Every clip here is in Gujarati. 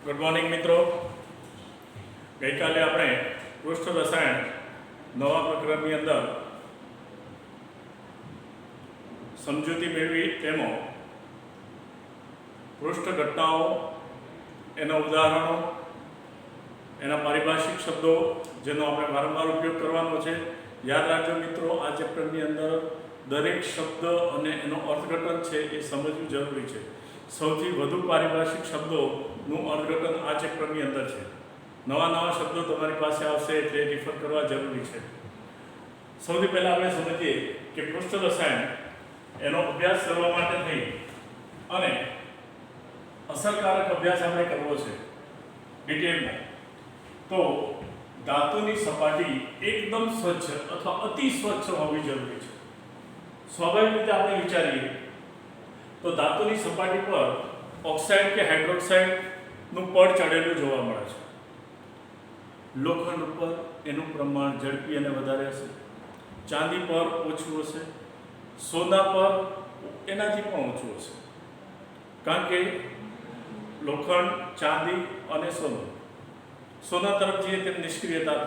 ગુડ મોર્નિંગ મિત્રો. ગઈકાલે આપણે પૃષ્ઠ રસાયણ નવા પ્રકરણની અંદર સમજૂતી મેળવી. તેમાં પૃષ્ઠ ઘટનાઓ, એના ઉદાહરણો, એના પારિભાષિક શબ્દો જેનો આપણે વારંવાર ઉપયોગ કરવાનો છે. યાદ રાખજો મિત્રો, આ ચેપ્ટરની અંદર દરેક શબ્દ અને એનો અર્થઘટન છે એ સમજવું જરૂરી છે. સૌથી વધુ પારિભાષિક શબ્દોનું અર્થઘટન આ ચેપ્ટરની અંદર છે. નવા શબ્દો તમારી પાસે આવશે એટલે રિફર કરવા જરૂરી છે. સૌથી પહેલાં આપણે સમજીએ કે પૃષ્ઠ રસાયણ એનો અભ્યાસ કરવા માટે થઈ અને અસરકારક અભ્યાસ આપણે કરવો છે ડિટેલમાં, તો ધાતુની સપાટી એકદમ સ્વચ્છ અથવા અતિ સ્વચ્છ હોવી જરૂરી છે. સ્વાભાવિક રીતે આપણે વિચારીએ તો ધાતુની સપાટી પર ઓક્સાઇડ કે હાઇડ્રોક્સાઇડનું પડ ચડેલું જોવા મળે છે. લોખંડ ઉપર એનું પ્રમાણ ઝડપી અને વધારે હશે, ચાંદી પર ઓછું હશે, સોના પર એનાથી પણ ઓછું હશે. કારણ કે લોખંડ, ચાંદી અને સોના તરફ જઈએ તેમ નિષ્ક્રિયતા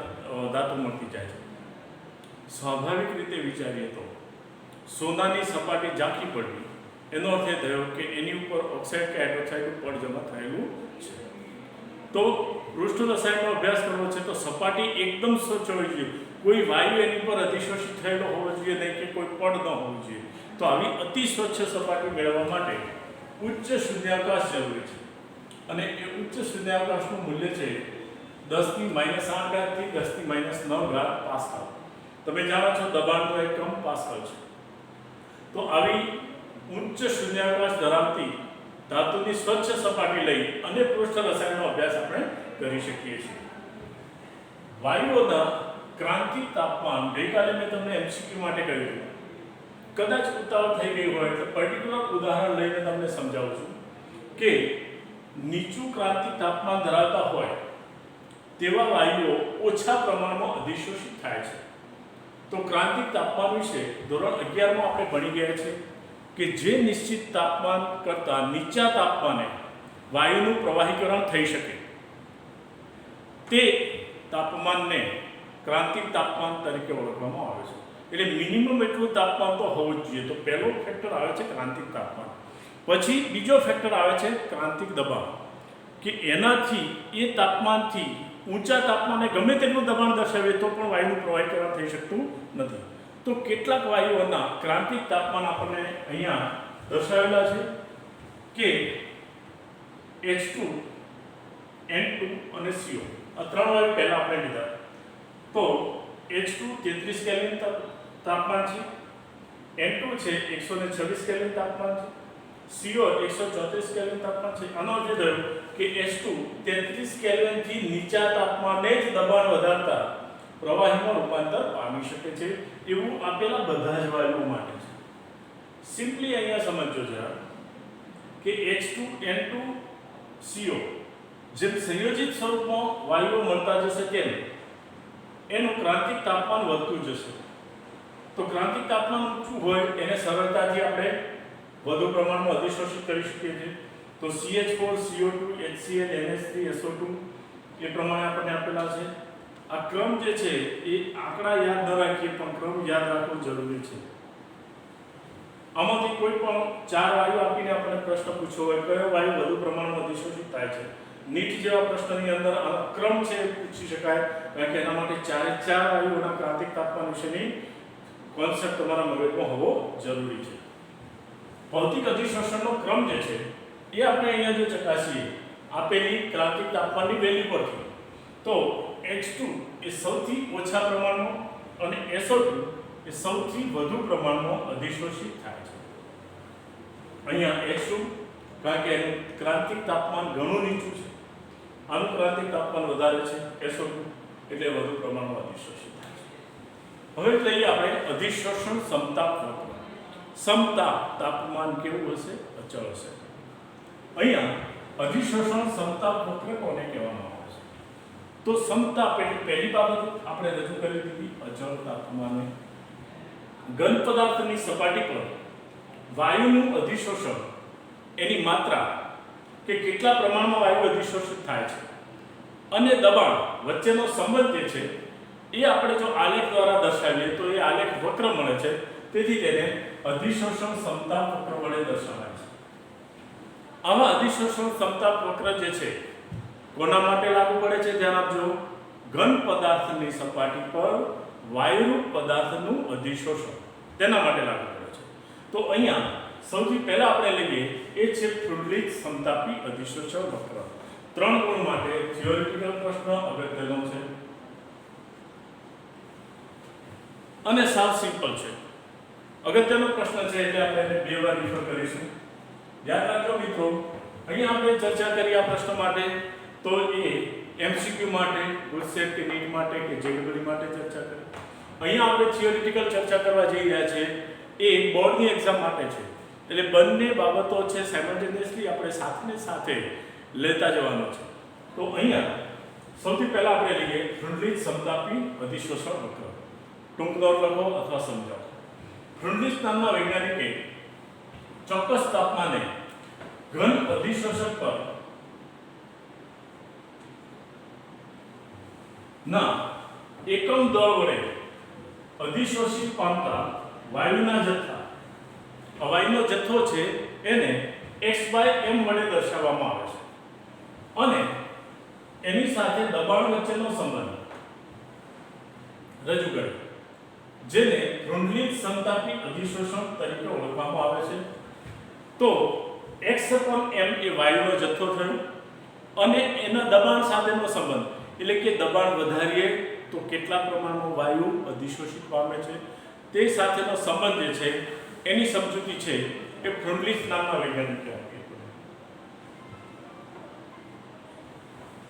ધાતુ મળતી જાય છે. સ્વાભાવિક રીતે વિચારીએ તો સોનાની સપાટી ઝાંખી પડવી એનો અર્થ એ થયો કે એની ઉપર ઓક્સાઇડ કે હાઇડ્રોક્સાઇડનું પડ જમા થયેલું છે. તો પૃષ્ઠ રસાયણનો અભ્યાસ કરવો છે તો સપાટી એકદમ સ્વચ્છ હોવી જોઈએ. કોઈ વાયુ એની પર અધિશોષિત થયેલો હોવો જોઈએ નહીં કે કોઈ પડ ન હોવું જોઈએ. તો આવી અતિ સ્વચ્છ સપાટી મેળવવા માટે ઉચ્ચ શૂન્યાવકાશ જરૂરી છે. અને એ ઉચ્ચ શૂન્યાવકાશનું મૂલ્ય છે 10⁻8 થી 10⁻9 પાસ્કલ. તમે જાણો છો દબાણનો એકમ પાસ્કલ છે. તો આવી ઉચ્ચ શૂન્યાવકાશ ધરાવતી ધાતુની સ્વચ્છ સપાટી લઈ અને પૃષ્ઠ રસાયણનો અભ્યાસ આપણે કરી શકીએ છીએ. વાયુઓના ક્રાંતિક તાપમાન, ગઈકાલે મેં તમને એમસીક્યુ માટે કહ્યું હતું. કદાચ ઉતાવળ થઈ ગઈ હોય તો પર્ટિક્યુલર ઉદાહરણ લઈને તમને સમજાવું છું કે નીચું ક્રાંતિક તાપમાન ધરાવતા હોય તેવા વાયુઓ ઓછા પ્રમાણમાં અધિશોષિત થાય છે. તો ક્રાંતિક તાપમાન વિશે ધોરણ 11માં આપણે ભણી ગયા છે કે જે નિશ્ચિત તાપમાન કરતાં નીચા તાપમાને વાયુનું પ્રવાહીકરણ થઈ શકે તે તાપમાનને ક્રાંતિક તાપમાન તરીકે ઓળખવામાં આવે છે. એટલે મિનિમમ એટલું તાપમાન તો હોવું જ જોઈએ. તો પહેલો ફેક્ટર આવે છે ક્રાંતિક તાપમાન, પછી બીજો ફેક્ટર આવે છે ક્રાંતિક દબાણ, કે એનાથી એ તાપમાનથી ઊંચા તાપમાને ગમે તેટલું દબાણ દર્શાવે તો પણ વાયુનું પ્રવાહીકરણ થઈ શકતું નથી. તો કેટલાક વાયુઓના ક્રાંતિક તાપમાન આપણને અહીંયા દર્શાવેલા છે કે H2, N2 અને CO. આ ત્રણ વાયુ પહેલા આપણે લીધા. તો H2 33 કેલ્વિન તાપમાન છે, N2 છે 126 કેલ્વિન તાપમાન છે, CO 134 કેલ્વિન તાપમાન છે. આનો અર્થ એ થયો કે H2 33 કેલ્વિનથી નીચા તાપમાને જ દબાણ વધારતા પ્રવાહીમાં રૂપાંતર પામી શકે છે. એવું આપેલા બધા જ વાયુઓ માટે છે. સિમ્પલી અહીંયા સમજો જરા કે H2, N2, CO જેમ સંયોજિત સ્વરૂપમાં વાયુઓ મળતા જશે તેમ એનું ક્રાંતિક તાપમાન વધતું જશે. તો ક્રાંતિક તાપમાન ઊંચું હોય એને સરળતાથી આપણે વધુ પ્રમાણમાં અધિશોષિત કરી શકીએ છીએ. તો CH4, CO2, HCl, NH3, SO2 એ પ્રમાણે આપણને આપેલા છે. આ ક્રમ જે છે એ આંકડા યાદ ન રાખીએ પણ ક્રમ યાદ રાખવો જરૂરી છે. આમાંથી કોઈ પણ ચાર વાયુ આપીને આપણને પ્રશ્ન પૂછ્યો હોય કયો વાયુ વધુ પ્રમાણમાં અધિશોષિત થાય છે, નીટ જેવા પ્રશ્નની અંદર આનો ક્રમ છે પૂછી શકાય. કારણ કે એના માટે ચાર વાયુઓના ક્રાંતિક તાપમાન વિશેની કોન્સેપ્ટ તમારા મગજમાં હોવો જરૂરી છે. ભૌતિક અધિશોષણનો ક્રમ જે છે એ આપણે અહીંયા જો ચકાસીએ આપેલી ક્રાંતિક તાપમાનની વેલ્યુ પરથી, તો H2 એ સૌથી ઓછા પ્રમાણમાં અને SO2 એ સૌથી વધુ પ્રમાણમાં અધિશોષિત થાય છે. અહીંયા H2 કારણ કે એનું ક્રાંતિક તાપમાન ઘણું નીચું છે, આનું ક્રાંતિક તાપમાન વધારે છે SO2 એટલે વધુ પ્રમાણમાં અધિશોષિત થાય છે. હવે લઈએ આપણે અધિશોષણ સમતાપ વક્ર. સમતાપ તાપમાન કેવું હશે? અચળ હશે. અહીંયા અધિશોષણ સમતાપ વક્ર કોને કહેવામાં આવે છે? તો સમતાપ એટલે પહેલી બાબત આપણે રજૂ કરી દીધી અચળ તાપમાને. ઘન પદાર્થની સપાટી પર વાયુનું અધિશોષણ એની માત્રા કે કેટલા પ્રમાણમાં વાયુ અધિશોષિત થાય છે અને દબાણ વચ્ચેનો સંબંધ જે છે એ આપણે જો આલેખ દ્વારા દર્શાવીએ તો એ આલેખ વક્ર મળે છે, તેથી તેને અધિશોષણ ક્ષમતા વક્ર વડે દર્શાવાય છે. આવા અધિશોષણ ક્ષમતા વક્ર જે છે કોના માટે લાગુ પડે છે? ધ્યાન આપજો. ઘન પદાર્થની સપાટી પર વાયુરૂપ પદાર્થનું અધિશોષણ તેના માટે લાગુ પડે છે. તો અહીંયા સૌથી પહેલા આપણે લઈએ એ છે ફ્લુઇડ સમતાપી અધિશોષણ વક્ર. 3 ગુણ માટે થિયોરિટિકલ પ્રશ્ન અગત્યનો છે અને સાવ સિમ્પલ છે. અગત્યનો પ્રશ્ન છે એટલે આપણે એને 2 વાર રિફર કરીશું. યાદ રાખજો મિત્રો, અહીંયા આપણે ચર્ચા કરી આ પ્રશ્ન માટે તો એ એમસીક્યુ માટે, ગુડસેટ કે નીટ માટે કે જેડબલઈ માટે ચર્ચા કરી. અહીંયા આપણે થિયોરિટિકલ ચર્ચા કરવા જઈ રહ્યા છે એ બોર્ડની એક્ઝામ માટે છે. એટલે બંને બાબતો છે સાયમલ્ટેનિયસલી આપણે સાથે લેતા જવાનો છે. તો અહીંયા સૌથી પહેલા આપણે લઈએ ફ્લુઇડ સમતાપી અધિશોષણ વક્ર. ટૂંક નોંધ લખો અથવા સમજાવો. ફ્લુઇડ નામના વૈજ્ઞાનિકે ચોક્કસ તાપમાને ઘન અધિશોષક પર ના એકમ દળ વડે અધિશોષિત પામતા વાયુના જથ્થા, વાયુનો જથ્થો છે એને x/m વડે દર્શાવવામાં આવે છે અને એની સાથે દબાણ વચ્ચેનો સંબંધ રજૂ કર્યો, જેને ફ્લુઇડ સમતાપી અધિશોષણ તરીકે ઓળખવામાં આવે છે. તો x/m એ વાયુનો જથ્થો થયો અને એના દબાણ સાથેનો સંબંધ, એટલે કે દબાણ વધારીએ તો કેટલા પ્રમાણમાં વાયુ અધિશોષિત પામે છે તે સાથેનો સંબંધ જે છે એની સમજૂતી છે એ ફ્લુઇડ નામના વૈજ્ઞાનિકે આપી.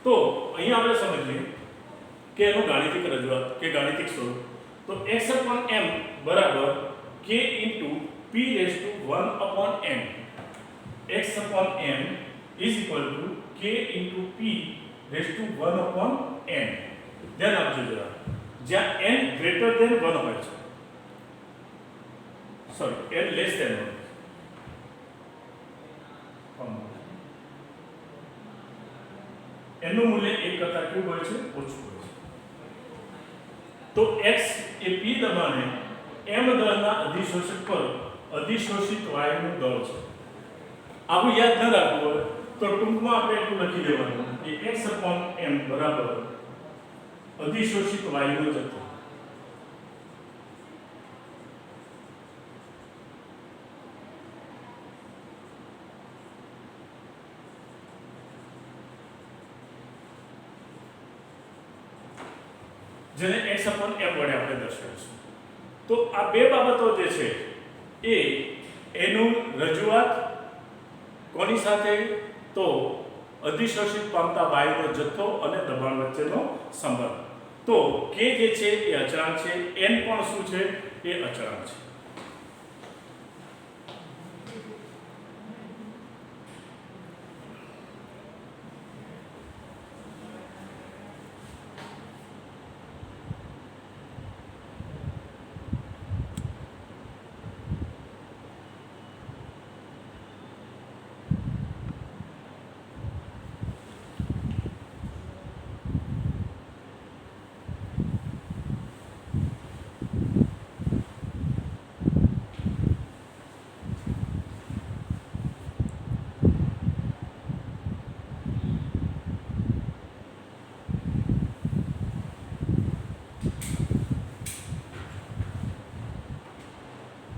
તો અહીંયા આપણે સમજીએ કે એનું ગાણિતિક રજૂઆત કે ગાણિતિક સ્વરૂપ. તો x/m બરાબર k * p⁻1/n. x/m is equal to k * p⁻1/n. ધ્યાન આપજો જરા, જ્યાં n ગ્રેટર ધેન 1 હોય છે, સોરી n લેસ ધેન 1, એનું મૂલ્ય 1 કરતા કેવું હોય છે? ઓછું હોય છે. તો x એ p દબાણે m દળના અધિશોષક પર અધિશોષિત વાયુનું દળ છે. આવું યાદ ન રાખવું હોય તો ટૂંકમાં આપણે એટલું લખી દેવાનું કે x/m બરાબર અધિશોષિત વાયુનો જથ્થો. જેને x/m વડે આપણે દર્શાવીશું. તો આ બે બાબતો જે છે એ એનું રજૂઆત કોની સાથે? તો અધિશોષિત પામતા વાયુનો જથ્થો અને દબાણ વચ્ચેનો સંબંધ. તો k જે છે એ અચળાંક છે, n પણ શું છે? એ અચળાંક છે.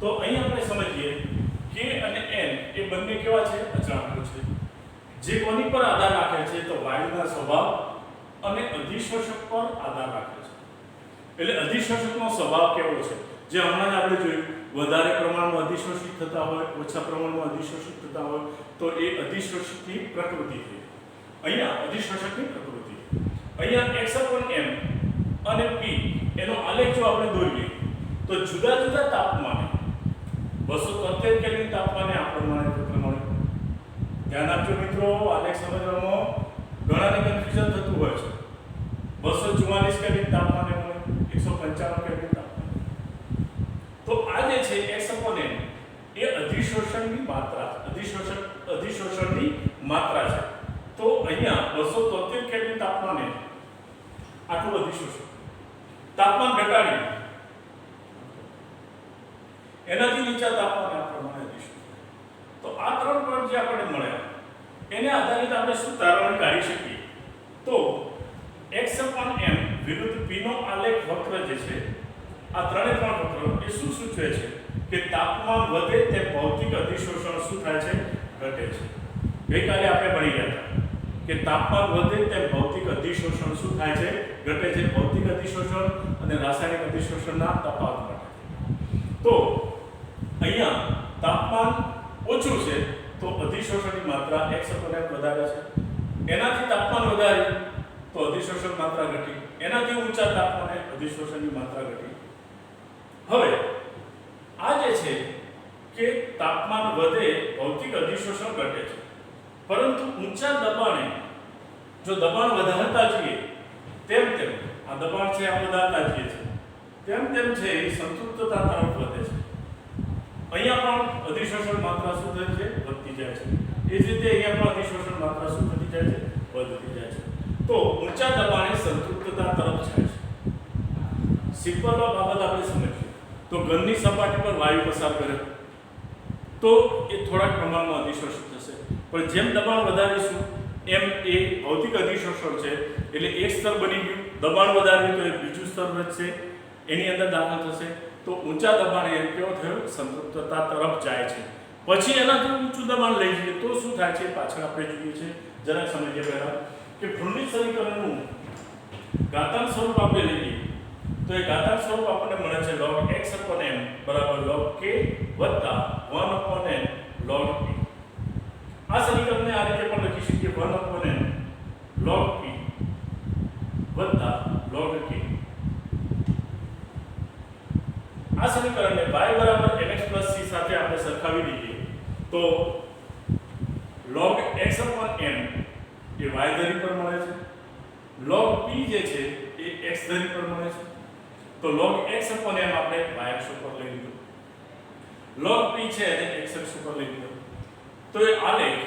તો અહીં આપણે સમજીએ k અને n એ બંને કેવા છે? અચળાંકો છે. જે કોની પર આધાર રાખે છે? તો વાયુના સ્વભાવ અને અધિશોષક પર આધાર રાખે છે. એટલે અધિશોષકનો સ્વભાવ કેવો છે? જે હમણાં જ આપણે જોયું, વધારે પ્રમાણમાં અધિશોષિત થતા હોય, ઓછા પ્રમાણમાં અધિશોષિત થતા હોય તો એ અધિશોષકની પ્રકૃતિ છે. અહીંયા અધિશોષકની પ્રકૃતિ. અહીંયા x/m અને p એનો આલેખ જો આપણે દોરીએ તો જુદા જુદા તાપમાને 273 કેલ્વિન તાપમાને આ પ્રમાણે વક્ર મળે. ધ્યાન આપજો મિત્રો, આલેખ સમજવામાં ઘણાને કન્ફ્યુઝન થતું હોય છે. 244 કેલ્વિન તાપમાને મળે, 195 કેલ્વિન તાપમાને. તો આ જે છે x/m એ અધિશોષણની માત્રા છે. તો અહીંયા 273 કેલ્વિન તાપમાને આટલું અધિશોષણ. તાપમાન ઘટાડી એનાથી નીચા તાપમાને આ પ્રમાણે અધિશોષણ. તો આ 3 પોઈન્ટ જે આપણને મળ્યા એને આધારિત આપણે શું તારવણી કાઢી શકીએ? તો x/m વિરુદ્ધ p નો આલેખ વક્ર જે છે, આ ત્રણે ત્રણ વક્રો એ શું સૂચવે છે કે તાપમાન વધે તે ભૌતિક અધિશોષણ શું થાય છે? ઘટે છે. ગઈકાલે આપણે ભણી ગયા હતા કે તાપમાન વધે તે ભૌતિક અધિશોષણ શું થાય છે? ઘટે છે. ભૌતિક અધિશોષણ અને રાસાયણિક અધિશોષણના તફાવત માટે. તો અહીંયા તાપમાન ઓછું છે તો અધિશોષણની માત્રા x/m વધારે છે. એનાથી તાપમાન વધારે તો અધિશોષણ માત્રા ઘટી. એનાથી ઊંચા તાપમાને અધિશોષણની માત્રા ઘટી. હવે આ જે છે કે તાપમાન વધે ભૌતિક અધિશોષણ ઘટે છે, પરંતુ ઊંચા દબાણે જો દબાણ વધારતા જઈએ તેમ તેમ આ દબાણ છે આ વધારતા જઈએ છે તેમ તેમ છે એ સંતૃપ્તતા તરફ વધે છે. અહીંયા પણ અધિશોષણ માત્રા શું થાય છે? વધતી જાય છે. એ જ રીતે અહીંયા પણ અધિશોષણ માત્રા શું થતી જાય છે? વધતી જાય છે. તો ઊંચા દબાણે સંતૃપ્તતા તરફ જાય છે. સિમ્પલ બાબત આપણે સમજીએ તો ઘનની સપાટી પર વાયુ પસાર કરે તો એ થોડાક પ્રમાણમાં અધિશોષિત થશે, પણ જેમ દબાણ વધારીશું એમ એ ભૌતિક અધિશોષણ છે એટલે એક સ્તર બની ગયું. દબાણ વધાર્યું તો એ બીજું સ્તર વધશે, એની અંદર દાખલ થશે. તો ઊંચા દબાણે એમ કેવો થયો? સંતૃપ્તતા તરફ જાય છે. પછી એનાથી ઊંચું દબાણ લઈ જઈએ તો શું થાય છે? પાછળ આપણે જોઈએ છે, જરાક સમજીએ પહેલા કે ફ્રુન્ડી સમીકરણનું ઘાતાંક સ્વરૂપ આપણે લઈએ તો એ ઘાતાંક સ્વરૂપ આપણને મળે છે log x/m બરાબર log k વત્તા 1/n log p. આ સમીકરણને આ રીતે પણ લખી શકીએ 1/n log p વત્તા log k. આ સમીકરણને y બરાબર mx c સાથે આપણે સરખાવી દઈએ તો log x/m એ y ધરી પર મળે છે, log p જે છે એ x ધરી પર મળે છે. તો log x/m આપણે y અક્ષ ઉપર લઈ લીધું, log p છે એને x અક્ષ ઉપર લઈ લીધું. તો એ આલેખ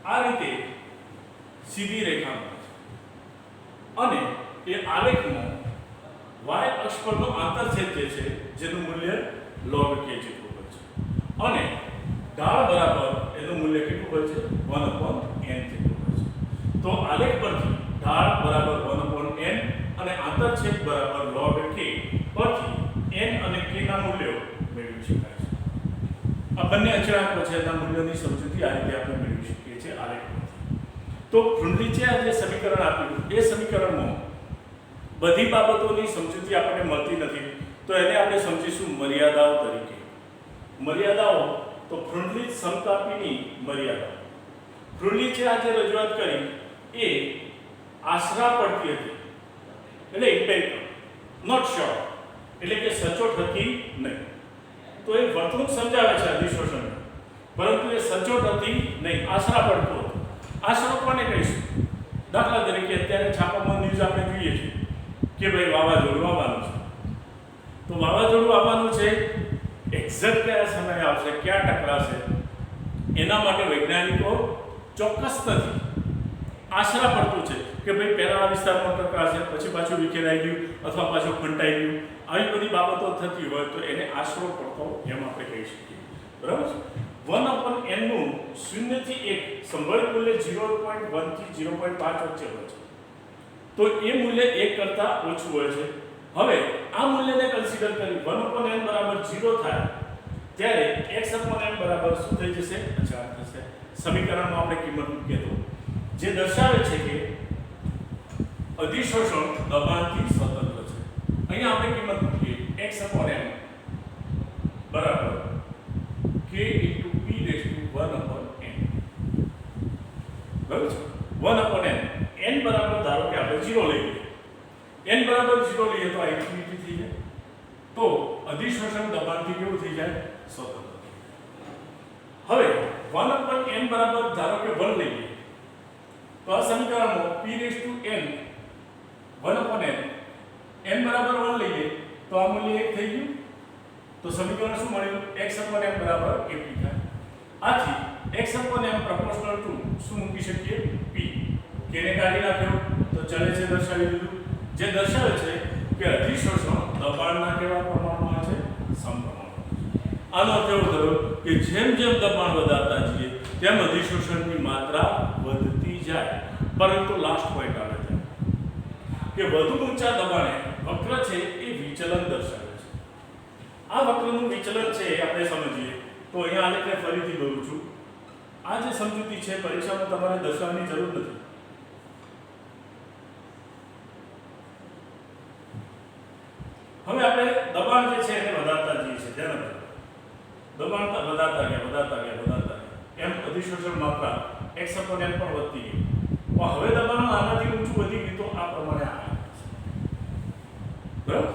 આ રીતે સીધી રેખા મળે છે અને એ આલેખમાં y અક્ષ પરનો આંતરછેદ જે છે જેનું મૂલ્ય log k જેટલું હોય છે અને ઢાળ બરાબર એનું મૂલ્ય કેટલું હોય છે? 1/n જેટલું હોય છે. તો આલેખ પરથી ઢાળ બરાબર 1/n અને આંતરછેદ બરાબર log k પરથી n અને k ના મૂલ્યો મેળવી શકાય છે. આ બંને અચળાંકો છે એના મૂલ્યોની સમજૂતી આ રીતે આપણે મેળવી શકીએ છીએ આલેખ પરથી. તો ફ્રુન્ડીચે જે સમીકરણ આપ્યું એ સમીકરણમાં બધી બાબતોની સમજૂતી આપણને મળતી નથી, તો એને આપણે સમજીશું મર્યાદાઓ તરીકે. મર્યાદાઓ તો ફ્રુન્ડલીચ સમતાપીની મર્યાદા. ફ્રુન્ડલીચે આજે રજૂઆત કરી એ આશરા પડતી હતી, એટલે ઇમ્પેરિકલ, નોટ શ્યોર, એટલે કે સચોટ હતી નહીં. તો એ વર્તણૂક સમજાવે છે અધિશોષણ, પરંતુ એ સચોટ હતી નહીં, આશરા પડતો હતો. આશરો કોને કહીશું? દાખલા તરીકે અત્યારે છાપામાં ન્યૂઝ આપણે જોઈએ છીએ કે ભાઈ વાવાઝોડું આવવાનું છે. તો વાવાઝોડું આવવાનું છે, એક્ઝેક્ટ કયા સમયે આવશે, ક્યાં ટકરાશે, એના માટે વૈજ્ઞાનિકો ચોક્કસ નથી, આશરા પડતું છે કે ભાઈ પહેલા વિસ્તારમાં ટકરાશે, પછી પાછું વિખેરાઈ ગયું અથવા પાછું ફંટાઈ ગયું. આવી બધી બાબતો થતી હોય તો એને આશરો પડતો એમ આપણે કહી શકીએ. બરાબર છે? 1/n નું 0 થી 1 સંભવિત મૂલ્ય 0.1 થી 0.5 વચ્ચે હોય છે. તો એ મૂલ્ય 1 કરતા ઓછું હોય છે. હવે આ મૂલ્યને કન્સિડર કરી 1/n બરાબર 0 થાય ત્યારે x/m બરાબર શું થઈ જશે? અચળાંક થશે. સમીકરણમાં આપણે કિંમત મૂકીએ તો જે દર્શાવે છે કે અધિશોષણ દબાણથી સ્વતંત્ર છે. અહીંયા આપણે કિંમત મૂકીએ x/m બરાબર k * p⁻1/n. બરાબર છે? 1/n n બરાબર ધારો કે આપણે 0 લઈએ, n બરાબર 0 લઈએ તો આ ઇન્ફિનિટી થઈ જાય. તો અધિશોષણ દબાણથી કેવું થઈ જાય? સ્વતંત્ર. હવે 1/n બરાબર ધારો કે 1 લઈએ તો આ સમીકરણમાં p⁻n 1/n n બરાબર 1 લઈએ તો આ મૂલ્ય 1 થઈ ગયું. તો સમીકરણ શું મળ્યું? x/m બરાબર kp થાય. આથી x upon m proportional to શું મૂકી શકીએ p કેને કાઢી નાખ્યો તો ચલે છે દર્શાવી દીધું જે દર્શાવે છે કે અધિશોષણ દબાણના કેવા પ્રમાણમાં છે સમપ્રમાણમાં આનો અર્થ એવો થયો કે જેમ જેમ દબાણ વધારતા જઈએ તેમ અધિશોષણની માત્રા વધતી જાય પરંતુ લાસ્ટ પોઈન્ટ આવે છે કે વધુ ઊંચા દબાણે વક્ર છે એ વિચલન દર્શાવે છે આ વક્રનું વિચલન છે એ આપણે સમજીએ તો અહીંયા આલેખને ફરીથી દોરું છું આ જે સમજૂતી છે પરીક્ષામાં તમારે દર્શાવવાની જરૂર નથી હવે આપણે દબાણ જે છે એને વધારતા જઈએ છીએ ધ્યાન રાખજો દબાણ વધારતા ગયા એમ અધિશોષણ માત્રા x upon m પણ વધતી ગઈ પણ હવે દબાણ આનાથી ઊંચું વધી ગયું તો આ પ્રમાણે આવે બરાબર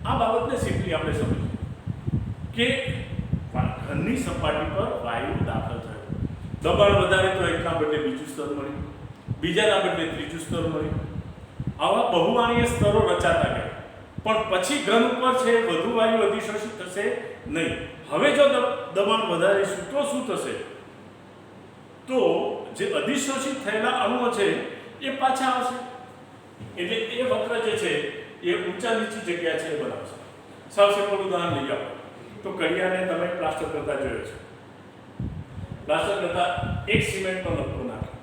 આ બાબતને સિમ્પલી આપણે સમજીએ કે ઘનની સપાટી પર વાયુ દાખલ થયો દબાણ વધારે તો એકના બદલે બીજું સ્તર મળ્યું બીજાના બદલે ત્રીજું સ્તર મળ્યું આવા બહુમાનીય સ્તરો રચાતા ગયા પણ પછી ઘન ઉપર છે વધુ વાયુ અધિશોષિત થશે નહીં હવે જો દબાણ વધારીશું તો શું થશે તો જે અધિશોષિત થયેલા અણુઓ છે એ પાછા આવશે એટલે એ વક્ર જે છે એ ઊંચા નીચી જગ્યા છે એ બનાવશે સાવ સિમ્પલ ઉદાહરણ લઈ આવો તો કડિયાને તમે પ્લાસ્ટર કરતા જોયો છે પ્લાસ્ટર કરતા એક સિમેન્ટનો લપકો નાખ્યો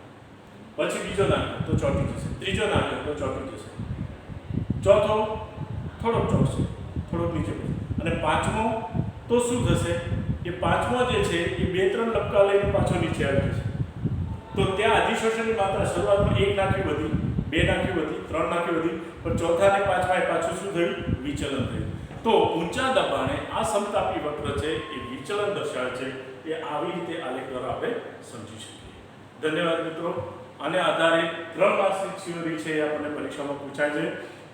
પછી બીજો નાખ્યો તો ચોંટી જશે ત્રીજો નાખ્યો તો ચોંટી જશે ચોથો થોડોક ચોંટશે થોડોક નીચે અને પાંચમો તો શું થશે એ પાંચમો જે છે એ બે ત્રણ લપકા લઈને પાછો નીચે આવી જશે તો ત્યાં અધિશોષણની માત્રા શરૂઆતમાં એક નાખી વધી બે નાખી વધી ત્રણ નાખી વધી પણ ચોથા ને પાંચમા એ પાછું શું થયું વિચલન થયું તો ઊંચા દબાણે આ સમતાપી વક્ર છે એ વિચલન દર્શાવે છે એ આવી રીતે આલેખ દ્વારા આપણે સમજી શકીએ ધન્યવાદ મિત્રો આને આધારે 3 માર્ક્સની થિયરી છે એ આપણને પરીક્ષામાં પૂછાય છે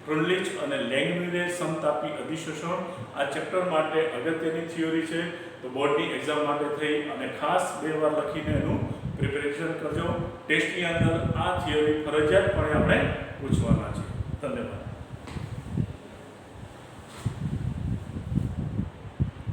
ક્રુનલીચ અને લેંગમ્યુરે સમતાપી અધિશોષણ આ ચેપ્ટર માટે અગત્યની થિયરી છે તો બોર્ડની એક્ઝામ માટે થઈ અને ખાસ 2 વાર લખીને એનું પ્રિપેરેશન કરજો ટેસ્ટની અંદર આ થિયરી ફરજિયાતપણે આપણે પૂછવાના છે ધન્યવાદ